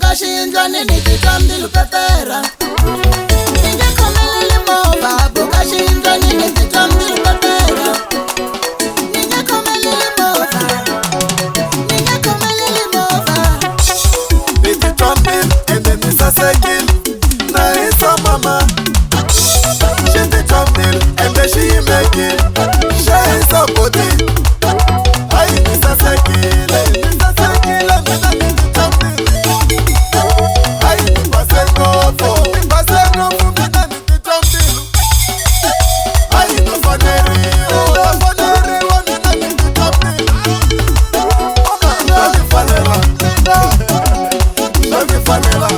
boka xiyindlwani ni titwa mbilu pepera. Ni nge khomeleli movha boka xiyindlwani ni titwa mbilu pepera. Ni nge khomeleli movha, ni nge khomeleli movha. Ni titwa mbilu ende ni sasekile na hisa mama. Xi titwa mbilu ende xi yimekile xa hisa boti. Hayi ni sasekile, ni sasekile mina ni titwa mbilu. Hayi ni base ngopfu, ni base ngopfu mina ni titwa mbilu. Hayi no faneriwa mina ni titwa mbilu. Swa mi fanela, swa mi fanela.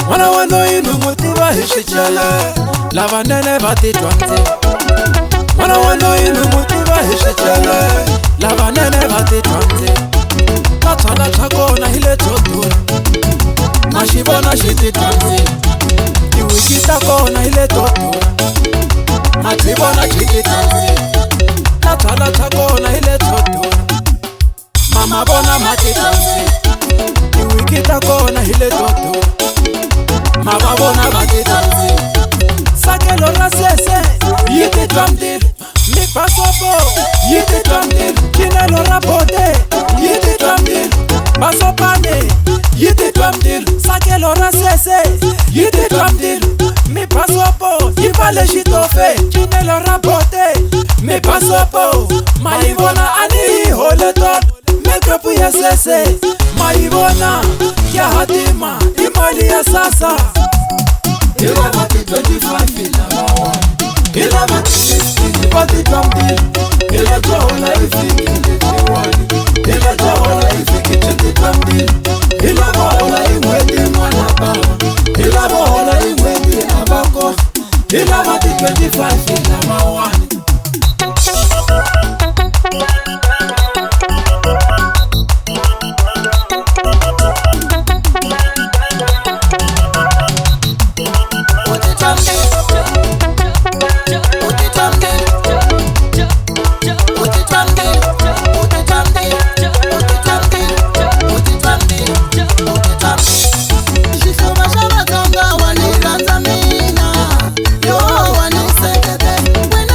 Mwana wano inu motiva hishichala lava nene vatitwa mze. Mwana wano inu motiva hishichala lava nene vatitwa mze. Tatala chakona hile todura mashibona shititwa mze. Iwikita kona hile todura matibona shititwa mze. Tatala chakona hile todura mama bona matitwa mze. Iwikita kona hile todura mababona batitanzi sakelo rasese yiti twamdil mi pasopo yiti twamdil kinelo rapote yiti twamdil basopane yiti twamdil sakelo rasese yiti twamdil mi pasopo yipale shitofe kinelo rapote mi pasopo maibona ani holeton mekapu ya sese maibona ya hatima imali ya sasa. Ilabati 25 ilabawa, ilabati 60 ilabati twamdil, ilajola ifiki iletiwani, ilajola ifiki cheti twamdil, ilabola imweti mwana baba, ilabola imweti abako, ilabati 25 ilabawa. When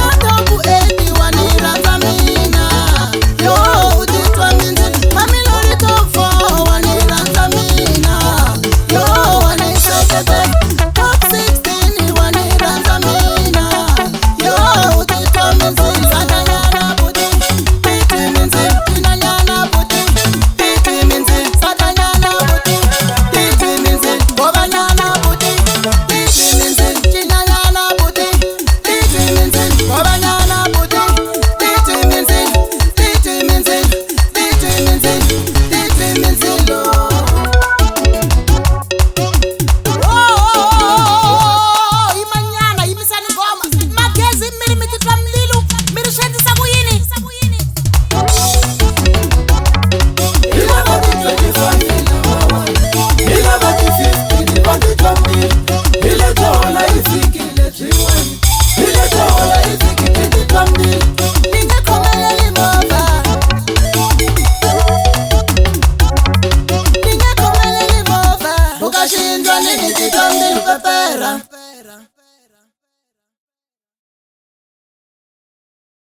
pepera